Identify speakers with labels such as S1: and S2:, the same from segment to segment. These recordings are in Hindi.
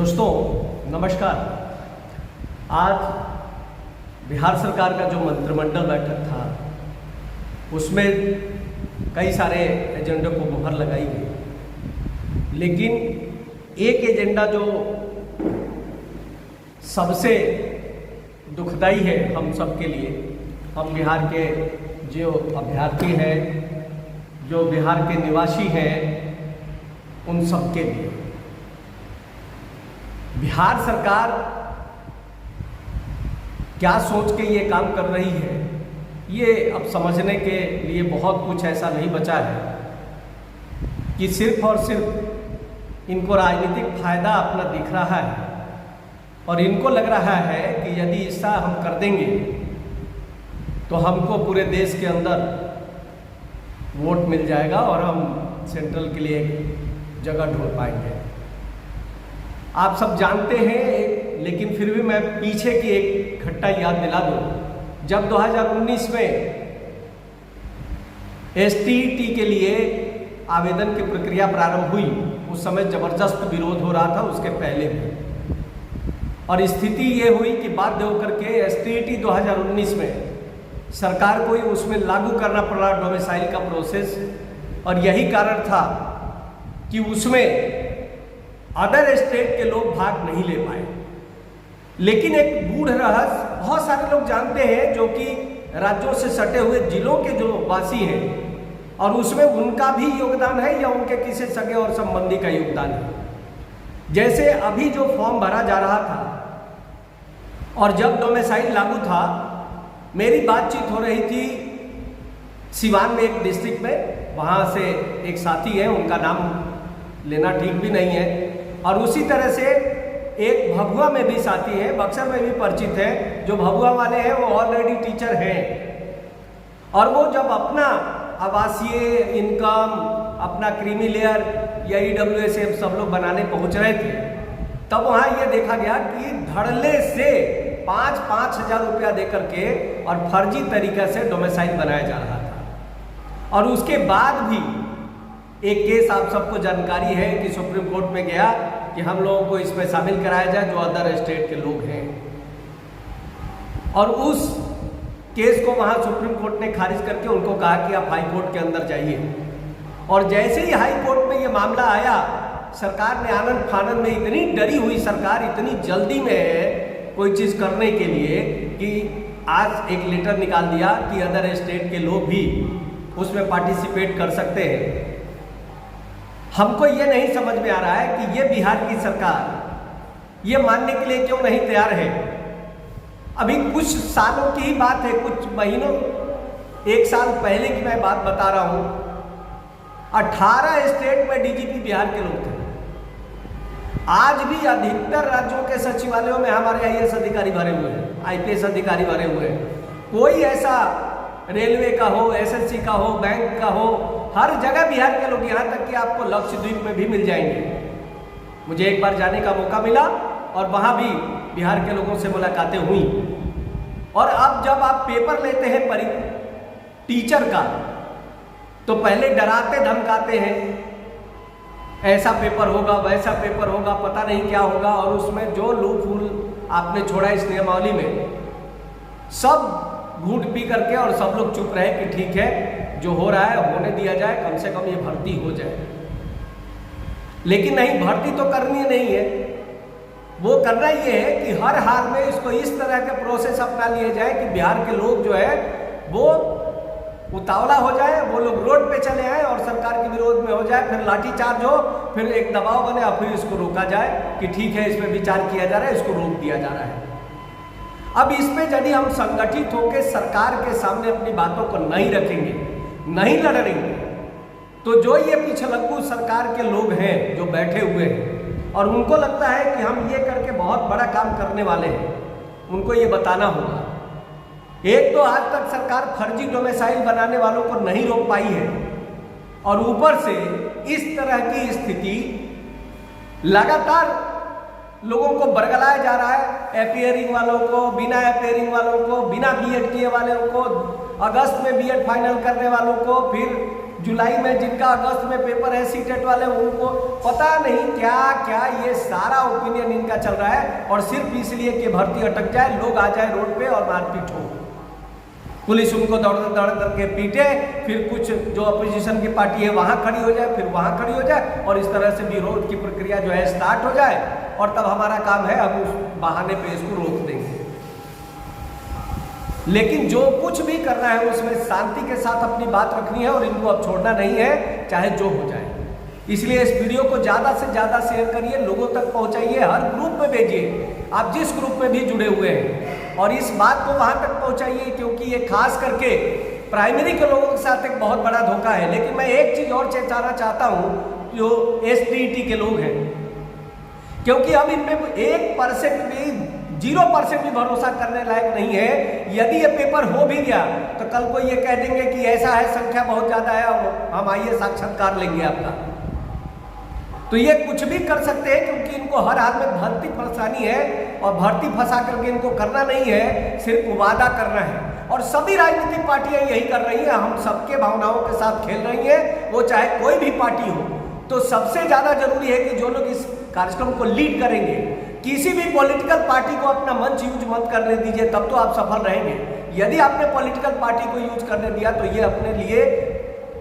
S1: दोस्तों नमस्कार। आज बिहार सरकार का जो मंत्रिमंडल बैठक था उसमें कई सारे एजेंडों को मुहर लगाई गई, लेकिन एक एजेंडा जो सबसे दुखदाई है हम सब के लिए, हम बिहार के जो अभ्यर्थी हैं, जो बिहार के निवासी हैं, उन सब के लिए बिहार सरकार क्या सोच के ये काम कर रही है, ये अब समझने के लिए बहुत कुछ ऐसा नहीं बचा है कि सिर्फ और सिर्फ इनको राजनीतिक फायदा अपना दिख रहा है और इनको लग रहा है कि यदि ऐसा हम कर देंगे तो हमको पूरे देश के अंदर वोट मिल जाएगा और हम सेंट्रल के लिए एक जगह ढूंढ पाएंगे। आप सब जानते हैं, लेकिन फिर भी मैं पीछे की एक घटना याद दिला दूं। जब 2019 में एसटीईटी के लिए आवेदन की प्रक्रिया प्रारंभ हुई, उस समय जबरदस्त विरोध हो रहा था उसके पहले भी, और स्थिति ये हुई कि बाध्य होकर के एसटीईटी 2019 में सरकार को ही उसमें लागू करना पड़ा डोमिसाइल का प्रोसेस, और यही कारण था कि उसमें अदर स्टेट के लोग भाग नहीं ले पाए। लेकिन एक गूढ़ रहस्य बहुत सारे लोग जानते हैं जो कि राज्यों से सटे हुए जिलों के जो वासी हैं, और उसमें उनका भी योगदान है या उनके किसी सगे और संबंधी का योगदान है। जैसे अभी जो फॉर्म भरा जा रहा था और जब डोमिसाइल लागू था, मेरी बातचीत हो रही थी सिवान में एक डिस्ट्रिक्ट में, वहाँ से एक साथी है, उनका नाम लेना ठीक भी नहीं है, और उसी तरह से एक भभुआ में भी साथी है, बक्सर में भी परिचित है। जो भभुआ वाले हैं वो ऑलरेडी टीचर हैं, और वो जब अपना आवासीय इनकम, अपना क्रीमी लेयर या ईडब्ल्यूएस सब लोग बनाने पहुंच रहे थे, तब वहाँ ये देखा गया कि धड़ल्ले से 5-5 हज़ार रुपया देकर के और फर्जी तरीके से डोमिसाइल बनाया जा रहा था। और उसके बाद भी एक केस आप सबको जानकारी है कि सुप्रीम कोर्ट में गया कि हम लोगों को इसमें शामिल कराया जाए जो अदर स्टेट के लोग हैं, और उस केस को वहां सुप्रीम कोर्ट ने खारिज करके उनको कहा कि आप हाई कोर्ट के अंदर जाइए। और जैसे ही हाई कोर्ट में ये मामला आया, सरकार ने आनंद फानंद में, इतनी डरी हुई सरकार इतनी जल्दी में है कोई चीज़ करने के लिए कि आज एक लेटर निकाल दिया कि अदर स्टेट के लोग भी उसमें पार्टिसिपेट कर सकते हैं। हमको ये नहीं समझ में आ रहा है कि ये बिहार की सरकार ये मानने के लिए क्यों नहीं तैयार है। अभी कुछ सालों की ही बात है, कुछ महीनों, 1 साल पहले की मैं बात बता रहा हूँ। 18 स्टेट में डीजीपी बिहार के लोग थे। आज भी अधिकतर राज्यों के सचिवालयों में हमारे आईएएस अधिकारी भरे हुए हैं, आईपीएस अधिकारी भरे हुए हैं। कोई ऐसा रेलवे का हो, एसएससी का हो, बैंक का हो, हर जगह बिहार के लोग, यहाँ तक कि आपको लक्षद्वीप में भी मिल जाएंगे। मुझे एक बार जाने का मौका मिला और वहाँ भी बिहार के लोगों से मुलाकातें हुई। और अब जब आप पेपर लेते हैं टीचर का, तो पहले डराते धमकाते हैं, ऐसा पेपर होगा, वैसा पेपर होगा, पता नहीं क्या होगा, और उसमें जो लूपहोल आपने छोड़ा इस नियमावली में, सब घूंट पी करके और सब लोग चुप रहे कि ठीक है, जो हो रहा है होने दिया जाए, कम से कम ये भर्ती हो जाए। लेकिन नहीं, भर्ती तो करनी नहीं है। वो करना ये है कि हर हाल में इसको इस तरह के प्रोसेस अपना लिए जाए कि बिहार के लोग जो है वो उतावला हो जाए, वो लोग रोड पे चले आए और सरकार के विरोध में हो जाए, फिर लाठीचार्ज हो, फिर एक दबाव बने और फिर इसको रोका जाए कि ठीक है, इसमें विचार किया जा रहा है, इसको रोक दिया जा रहा है। अब इसमें यदि हम संगठित होकर सरकार के सामने अपनी बातों को नहीं रखेंगे, नहीं लड़ेंगे, तो जो ये पिछलग्गू सरकार के लोग हैं जो बैठे हुए हैं और उनको लगता है कि हम ये करके बहुत बड़ा काम करने वाले हैं, उनको ये बताना होगा। एक तो आज तक सरकार फर्जी डोमिसाइल बनाने वालों को नहीं रोक पाई है, और ऊपर से इस तरह की स्थिति लगातार लोगों को बरगलाया जा रहा है। अपियरिंग वालों को, बिना अपियरिंग वालों को, बिना बीएड किए वालों को, अगस्त में बीएड फाइनल करने वालों को, फिर जुलाई में, जिनका अगस्त में पेपर है सीटेट वाले, उनको पता नहीं क्या क्या ये सारा ओपिनियन इनका चल रहा है, और सिर्फ इसलिए कि भर्ती अटक जाए, लोग आ जाए रोड पे और मारपीट हो, पुलिस उनको दौड़ करके पीटे, फिर कुछ जो अपोजिशन की पार्टी है वहाँ खड़ी हो जाए, फिर वहाँ खड़ी हो जाए, और इस तरह से विरोध की प्रक्रिया जो है स्टार्ट हो जाए, और तब हमारा काम है हम उस बहाने पे इसको रोक देंगे। लेकिन जो कुछ भी करना है उसमें शांति के साथ अपनी बात रखनी है, और इनको अब छोड़ना नहीं है, चाहे जो हो जाए। इसलिए इस वीडियो को ज़्यादा से ज़्यादा शेयर करिए, लोगों तक पहुंचाइए, हर ग्रुप में भेजिए, आप जिस ग्रुप में भी जुड़े हुए हैं, और इस बात को वहां तक पहुंचाइए, क्योंकि ये खास करके प्राइमरी के लोगों के साथ एक बहुत बड़ा धोखा है। लेकिन मैं एक चीज़ और चेताना चाहता हूँ, जो STET के लोग हैं, क्योंकि अब इनमें 1% भी 0% भी भरोसा करने लायक नहीं है। यदि ये पेपर हो भी गया तो कल को ये कह देंगे कि ऐसा है, संख्या बहुत ज़्यादा है, हम आइए साक्षात्कार लेंगे आपका। तो ये कुछ भी कर सकते हैं, क्योंकि इनको हर हाल में भर्ती फंसानी है, और भर्ती फंसा करके इनको करना नहीं है, सिर्फ वादा करना है। और सभी राजनीतिक पार्टियां यही कर रही हैं, हम सबके भावनाओं के साथ खेल रही हैं, वो चाहे कोई भी पार्टी हो। तो सबसे ज़्यादा जरूरी है कि जो लोग इस कार्यक्रम को लीड करेंगे, किसी भी पॉलिटिकल पार्टी को अपना मंच यूज मत करने दीजिए, तब तो आप सफल रहेंगे। यदि आपने पॉलिटिकल पार्टी को यूज करने दिया तो ये अपने लिए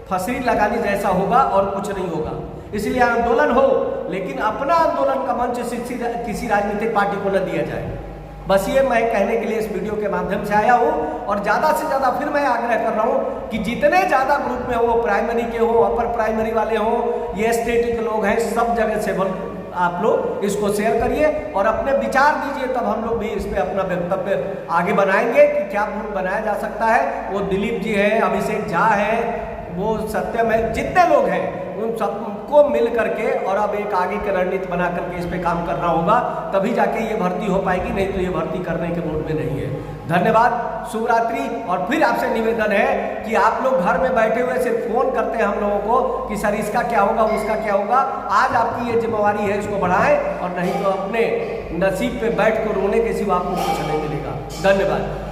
S1: फंसी लगाने जैसा होगा और कुछ नहीं होगा। इसलिए आंदोलन हो, लेकिन अपना आंदोलन का मंच किसी राजनीतिक पार्टी को न दिया जाए। बस ये मैं कहने के लिए इस वीडियो के माध्यम से आया हूँ, और ज़्यादा से ज़्यादा फिर मैं आग्रह कर रहा हूँ कि जितने ज़्यादा ग्रुप में हो, प्राइमरी के हो, अपर प्राइमरी वाले हो, ये STET के लोग हैं, सब जगह से आप लोग इसको शेयर करिए और अपने विचार दीजिए, तब हम लोग भी इस पर अपना वक्तव्य आगे बनाएंगे कि क्या बनाया जा सकता है। वो दिलीप जी हैं, अभिषेक झा है, वो सत्यम है, जितने लोग हैं उन सबको मिल करके और अब एक आगे की रणनीति बना करके इस पे काम करना होगा, तभी जाके ये भर्ती हो पाएगी, नहीं तो ये भर्ती करने के मूड में नहीं है। धन्यवाद, शुभ रात्रि। और फिर आपसे निवेदन है कि आप लोग घर में बैठे हुए सिर्फ फोन करते हैं हम लोगों को कि सर इसका क्या होगा, उसका क्या होगा। आज आपकी ये जिम्मेवारी है, इसको बढ़ाएं, और नहीं तो अपने नसीब पे बैठ कर रोने के सिवा आपको कुछ नहीं मिलेगा। धन्यवाद।